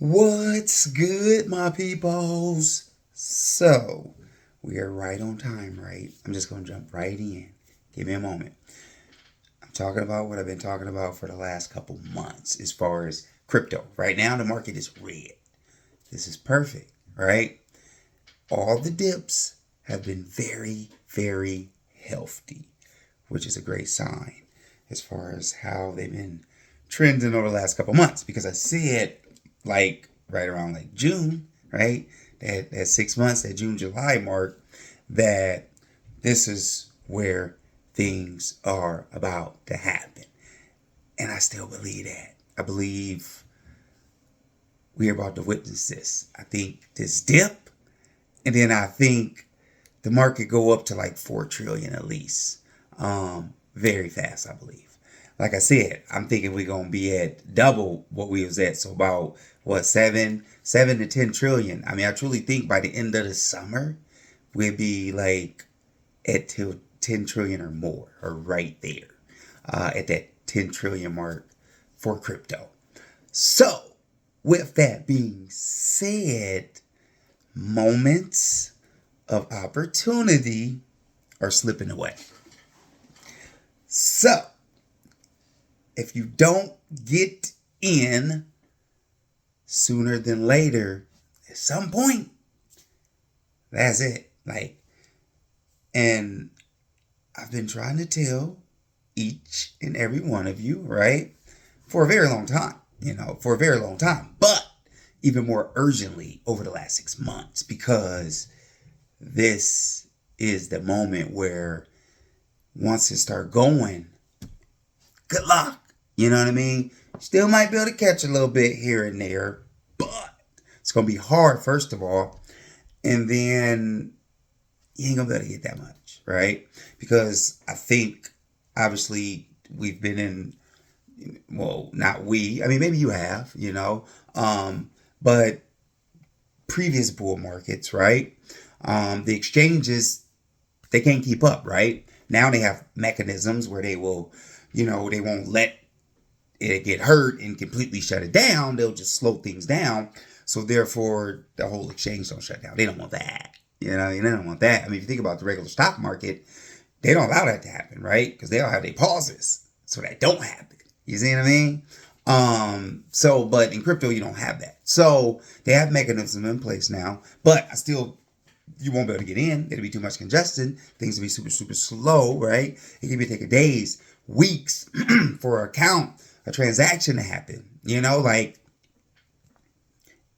What's good, my peoples? So, we are right on time, right? I'm just going to jump right in. Give me a moment. I'm talking about what I've been talking about for the last couple months as far as crypto. Right now, the market is red. This is perfect, right? All the dips have been very, very healthy, which is a great sign as far as how they've been trending over the last couple months. Because I said, like, right around like June, right? That 6 months, that June, July mark, that this is where things are about to happen. And I still believe that. I believe we're about to witness this. I think this dip, and then I think the market go up to like 4 trillion at least. Very fast, I believe. Like I said, I'm thinking we're gonna be at double what we was at. So about what, 7 to 10 trillion. I mean, I truly think by the end of the summer we'll be like at till 10 trillion or more, or right there, at that 10 trillion mark for crypto. So, with that being said, moments of opportunity are slipping away. So, if you don't get in sooner than later, at some point, that's it. Like, and I've been trying to tell each and every one of you, right, for a very long time, for a very long time, but even more urgently over the last 6 months, because this is the moment where once it start going, good luck. You know what I mean? Still might be able to catch a little bit here and there, but it's going to be hard, first of all. And then you ain't going to be able to get that much, right? Because I think, obviously, we've been in, well, not we, I mean, maybe you have, but previous bull markets, right? The exchanges, they can't keep up, right? Now they have mechanisms where they will, they won't let it get hurt and completely shut it down. They'll just slow things down. So therefore, the whole exchange don't shut down. They don't want that. They don't want that. I mean, if you think about the regular stock market, they don't allow that to happen, right? Because they'll have their pauses so that don't happen. You see what I mean? But in crypto, you don't have that. So they have mechanisms in place now, but you won't be able to get in. It'll be too much congestion. Things will be super, super slow, right? It can be taking days, weeks for a transaction to happen. Like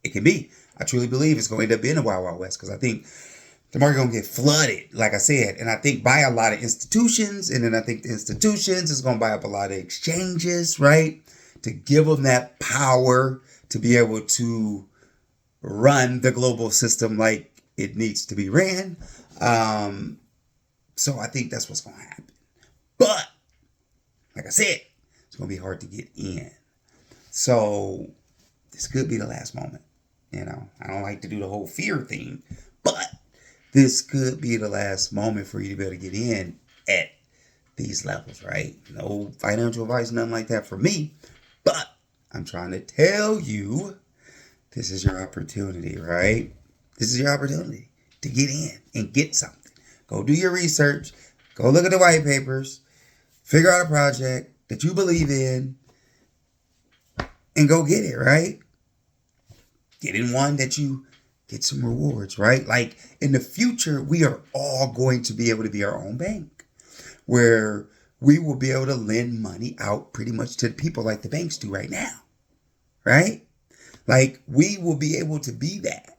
it can be. I truly believe it's going to end up being a Wild Wild West, because I think the market going to get flooded, like I said, and I think by a lot of institutions, and then I think the institutions is going to buy up a lot of exchanges, right, to give them that power to be able to run the global system like it needs to be ran. So I think that's what's going to happen. But like I said, it's going to be hard to get in. So this could be the last moment. I don't like to do the whole fear thing, but this could be the last moment for you to be able to get in at these levels, right? No financial advice, nothing like that for me, but I'm trying to tell you, this is your opportunity, right? This is your opportunity to get in and get something. Go do your research. Go look at the white papers. Figure out a project that you believe in and go get it, right? Get in one that you get some rewards, right? Like in the future, we are all going to be able to be our own bank, where we will be able to lend money out pretty much to people like the banks do right now, right? Like we will be able to be that.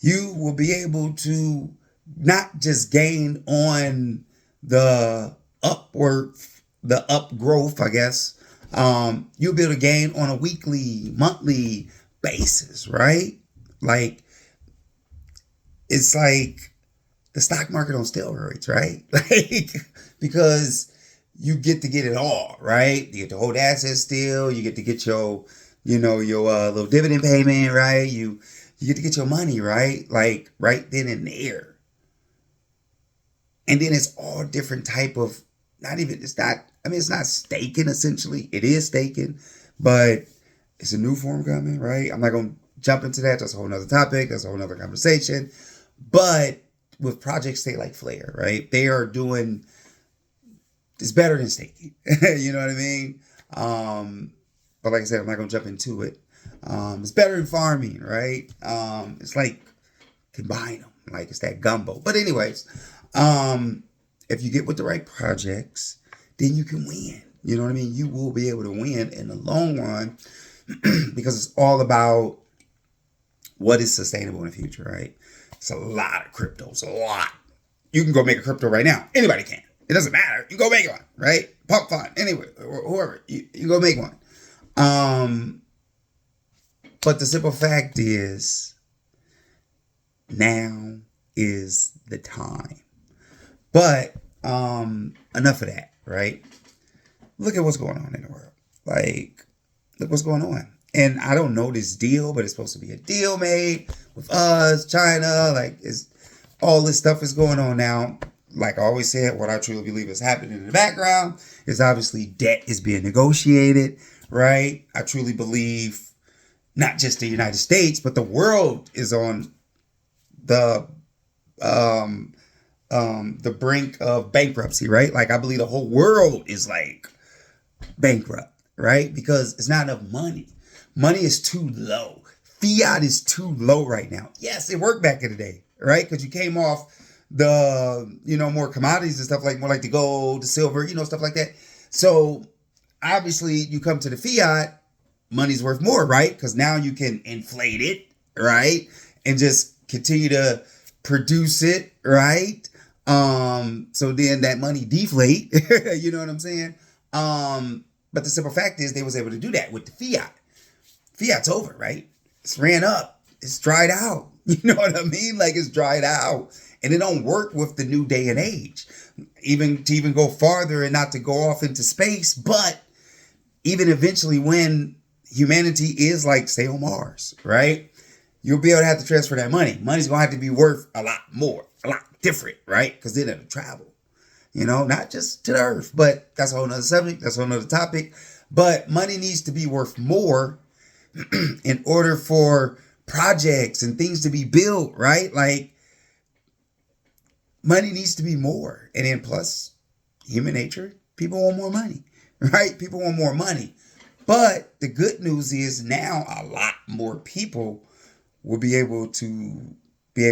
You will be able to not just gain on the upward, the up growth, I guess. You'll be able to gain on a weekly, monthly basis, right? Like it's like the stock market on steroids, right? Like because you get to get it all, right? You get to hold assets still. You get to get your, your little dividend payment, right? You get to get your money, right? Like right then and there. And then it's all different type of, it's not staking essentially. It is staking, but It's a new form coming, right? I'm not going to jump into that. That's a whole nother topic. That's a whole nother conversation. But with Project Stay like Flare, right? They are doing, it's better than staking. You know what I mean? But like I said, I'm not going to jump into it. It's better than farming, right? It's like combine them. Like it's that gumbo. But anyways, if you get with the right projects, then you can win. You know what I mean? You will be able to win in the long run because it's all about what is sustainable in the future, right? It's a lot of cryptos, a lot. You can go make a crypto right now. Anybody can. It doesn't matter. You go make one, right? Pump Fund, anyway, or whoever. You go make one. But the simple fact is, now is the time. But enough of that, right? Look at what's going on in the world. Like, look what's going on. And I don't know this deal, but it's supposed to be a deal made with us, China. Like, all this stuff is going on now. Like I always said, what I truly believe is happening in the background is obviously debt is being negotiated, right? I truly believe not just the United States, but the world is on the brink of bankruptcy, right? Like I believe the whole world is like bankrupt, right? Because it's not enough money. Money is too low. Fiat is too low right now. Yes, it worked back in the day, right? Because you came off the, more commodities and stuff, like more like the gold, the silver, stuff like that. So obviously you come to the fiat, money's worth more, right? Because now you can inflate it, right? And just continue to produce it, right? So then that money deflate, you know what I'm saying? But the simple fact is they was able to do that with the fiat. Fiat's over, right? It's ran up. It's dried out. You know what I mean? Like it's dried out. And it don't work with the new day and age. Even to go farther and not to go off into space, but even eventually when humanity is like, stay on Mars, right? You'll be able to have to transfer that money. Money's going to have to be worth a lot more, a lot different, right? Because then it'll travel, not just to the earth, but that's a whole nother subject. That's a whole nother topic. But money needs to be worth more in order for projects and things to be built, right? Like money needs to be more. And then plus human nature, people want more money, right? People want more money. But the good news is now a lot more people will be able to get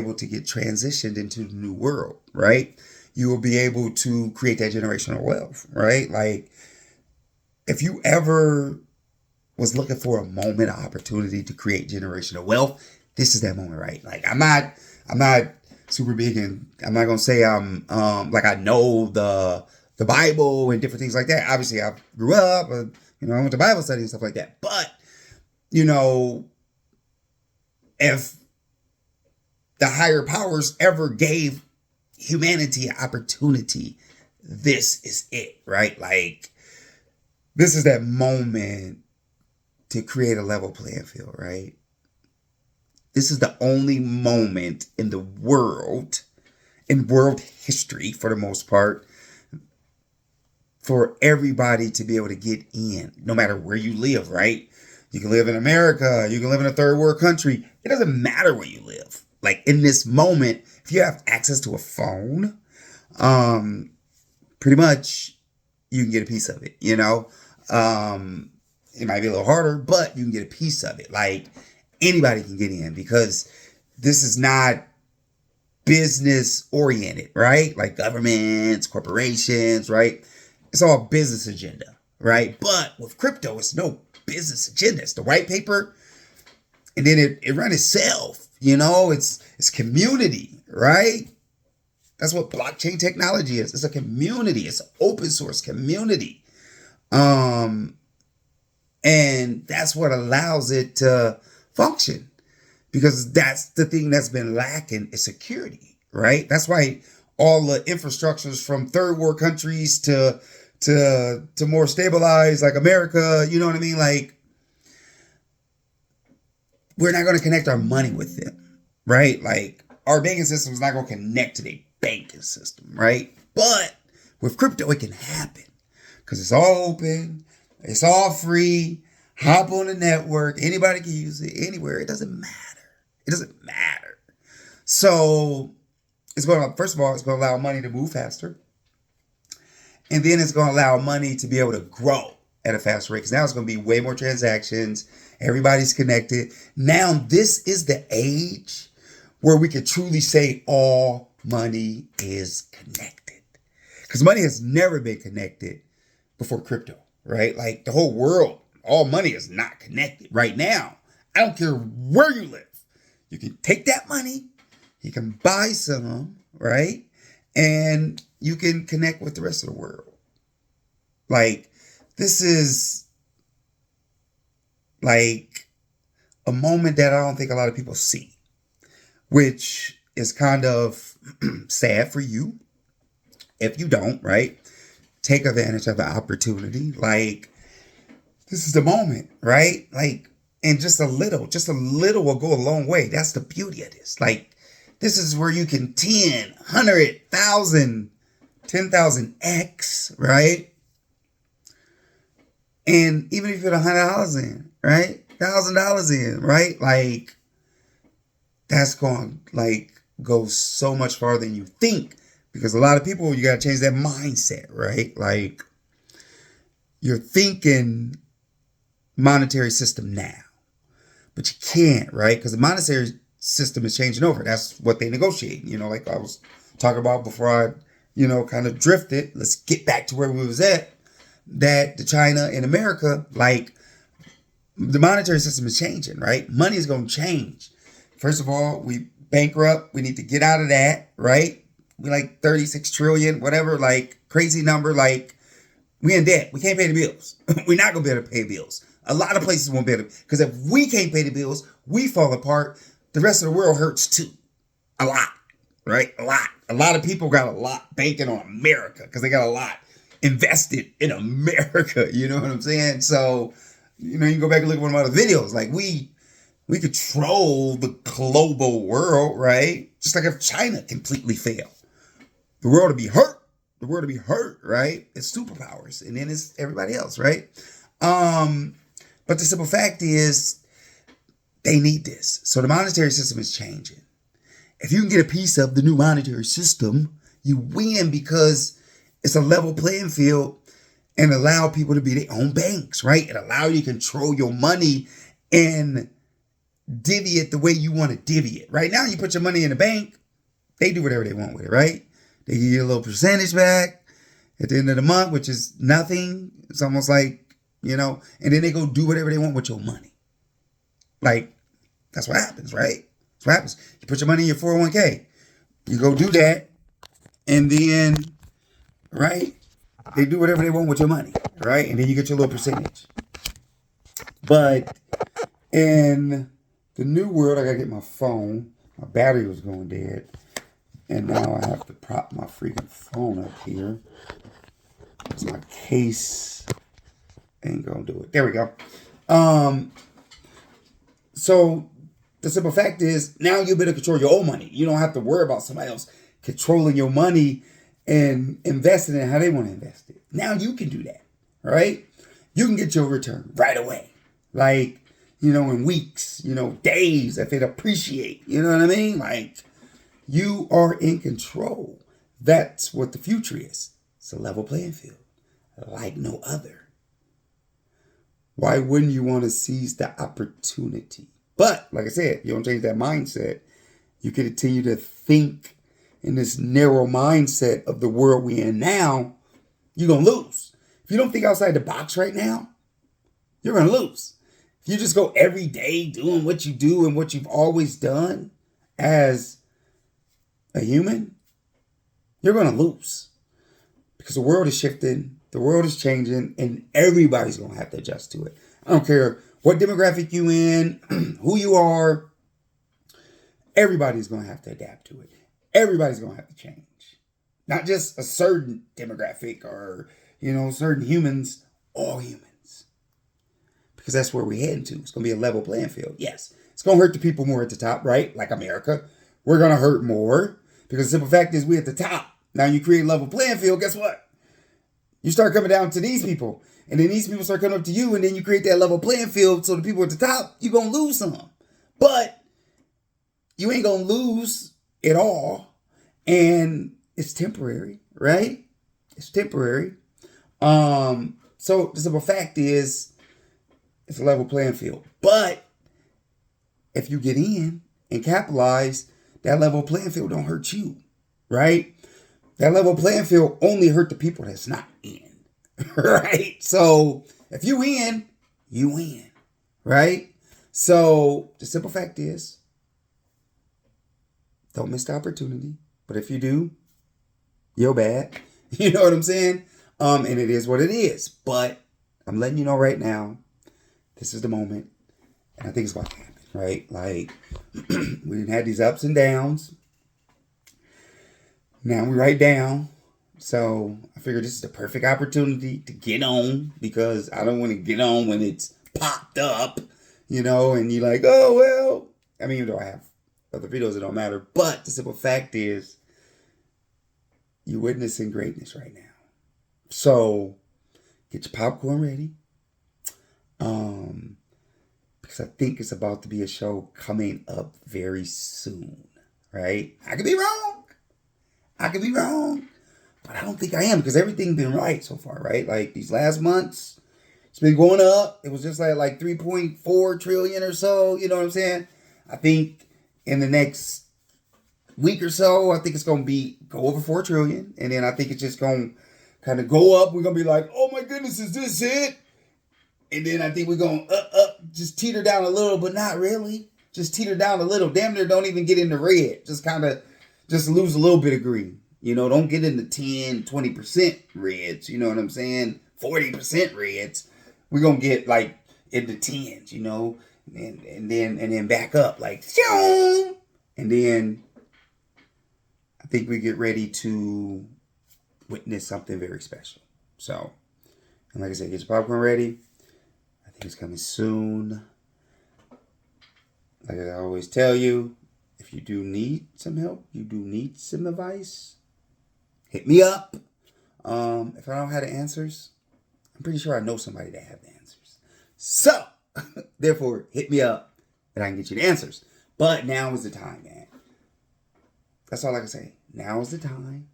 transitioned into the new world, right? You will be able to create that generational wealth, right? Like if you ever was looking for a moment, of opportunity to create generational wealth, this is that moment, right? Like I'm not super big, and I'm not gonna say I'm like I know the Bible and different things like that. Obviously, I grew up, I went to Bible study and stuff like that. But if the higher powers ever gave humanity an opportunity, this is it, right? Like this is that moment to create a level playing field, right? This is the only moment in the world, in world history for the most part, for everybody to be able to get in, no matter where you live, right? You can live in America, you can live in a third world country. It doesn't matter where you live. Like in this moment, if you have access to a phone, pretty much you can get a piece of it, It might be a little harder, but you can get a piece of it. Like anybody can get in because this is not business oriented, right? Like governments, corporations, right? It's all business agenda, right? But with crypto, it's no business agenda. It's the white paper, and then it runs itself. It's community, right? That's what blockchain technology is. It's a community. It's an open source community. And that's what allows it to function, because that's the thing that's been lacking is security, right? That's why all the infrastructures from third world countries to more stabilized like America, you know what I mean? Like we're not going to connect our money with them, right? Like our banking system is not going to connect to their banking system, right? But with crypto, it can happen because it's all open. It's all free. Hop on the network. Anybody can use it anywhere. It doesn't matter. It doesn't matter. So it's going to, first of all, it's going to allow money to move faster. And then it's going to allow money to be able to grow at a faster rate. Because now it's going to be way more transactions. Everybody's connected. Now this is the age where we can truly say all money is connected. Because money has never been connected before crypto, right? Like the whole world, all money is not connected right now. I don't care where you live. You can take that money, you can buy some, right? And you can connect with the rest of the world. Like, this is like a moment that I don't think a lot of people see, which is kind of sad for you if you don't, right? Take advantage of the opportunity. Like, this is the moment, right? Like, and just a little will go a long way. That's the beauty of this. Like, this is where you can 10, 100,000, 10,000x, right? And even if you put $100 in, right? $1,000 in, right? Like, that's going to like go so much farther than you think. Because a lot of people, you got to change that mindset, right? Like, you're thinking monetary system now, but you can't, right? Because the monetary system is changing over. That's what they negotiate. You know, like I was talking about before I, kind of drifted. Let's get back to where we was at. That the China and America, like, the monetary system is changing, right? Money is going to change. First of all, we bankrupt. We need to get out of that, right? We like 36 trillion, whatever, like crazy number. Like, we in debt. We can't pay the bills. We're not going to be able to pay bills. A lot of places won't be able to, because if we can't pay the bills, we fall apart. The rest of the world hurts too. A lot, right? A lot. A lot of people got a lot banking on America because they got a lot invested in America. You know what I'm saying? So, you can go back and look at one of my other videos. Like, we control the global world, right? Just like if China completely failed, the world would be hurt. The world would be hurt, right? It's superpowers, and then it's everybody else, right? But the simple fact is, they need this. So the monetary system is changing. If you can get a piece of the new monetary system, you win, because it's a level playing field and allow people to be their own banks, right? It allow you to control your money and divvy it the way you want to divvy it. Right now, you put your money in the bank, they do whatever they want with it, right? They give you a little percentage back at the end of the month, which is nothing. It's almost like, and then they go do whatever they want with your money. Like, that's what happens, right? That's what happens. You put your money in your 401k. You go do that. And then, right, they do whatever they want with your money, right? And then you get your little percentage. But in the new world, I got to get my phone. My battery was going dead. And now I have to prop my freaking phone up here. Because my case ain't going to do it. There we go. So the simple fact is, now you better control your own money. You don't have to worry about somebody else controlling your money and investing in how they want to invest it. Now you can do that, right? You can get your return right away. Like, in weeks, days, if it appreciate, you know what I mean? Like, you are in control. That's what the future is. It's a level playing field, like no other. Why wouldn't you want to seize the opportunity? But, like I said, you don't change that mindset. You continue to think in this narrow mindset of the world we're in now, you're going to lose. If you don't think outside the box right now, you're going to lose. If you just go every day doing what you do and what you've always done as a human, you're going to lose. Because the world is shifting, the world is changing, and everybody's going to have to adjust to it. I don't care what demographic you in, who you are, everybody's going to have to adapt to it. Everybody's going to have to change. Not just a certain demographic or, certain humans, all humans. Because that's where we're heading to. It's going to be a level playing field. Yes, it's going to hurt the people more at the top, right? Like America. We're going to hurt more because the simple fact is we're at the top. Now you create a level playing field, guess what? You start coming down to these people, and then these people start coming up to you, and then you create that level playing field. So the people at the top, you're gonna lose some, but you ain't gonna lose it all, and it's temporary, right? It's temporary. So the simple fact is, it's a level playing field. But if you get in and capitalize, that level playing field don't hurt you, right? That level playing field only hurt the people that's not in, right? So if you win, right? So the simple fact is, don't miss the opportunity. But if you do, you're bad. You know what I'm saying? And it is what it is. But I'm letting you know right now, this is the moment. And I think it's about to happen, right? Like, we didn't have these ups and downs. Now we right down. So I figured this is the perfect opportunity to get on, because I don't want to get on when it's popped up, and you're like, oh, well. I mean, even though I have other videos, it don't matter. But the simple fact is, you're witnessing greatness right now. So get your popcorn ready. Because I think it's about to be a show coming up very soon, right? I could be wrong. But I don't think I am, because everything's been right so far, right? Like these last months, it's been going up. It was just like 3.4 trillion or so. You know what I'm saying? I think in the next week or so, I think it's going to go over 4 trillion. And then I think it's just going to kind of go up. We're going to be like, oh my goodness, is this it? And then I think we're going just teeter down a little, but not really. Just teeter down a little. Damn near don't even get into red. Just lose a little bit of green. Don't get into 10, 20% reds. You know what I'm saying? 40% reds. We're going to get like into 10s, and then back up like, and then I think we get ready to witness something very special. So, and like I said, get your popcorn ready. I think it's coming soon. Like I always tell you, if you do need some help, you do need some advice, hit me up. If I don't have the answers, I'm pretty sure I know somebody that have the answers. So, therefore, hit me up and I can get you the answers. But now is the time, man. That's all I can say. Now is the time,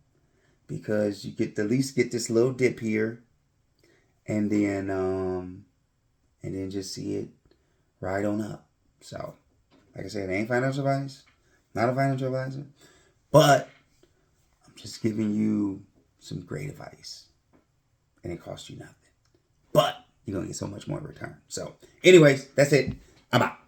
because you get to at least get this little dip here, and then just see it right on up. So, like I said, it ain't financial advice, not a financial advisor, but I'm just giving you some great advice, and it costs you nothing, but you're gonna get so much more in return. So, anyways, that's it. I'm out.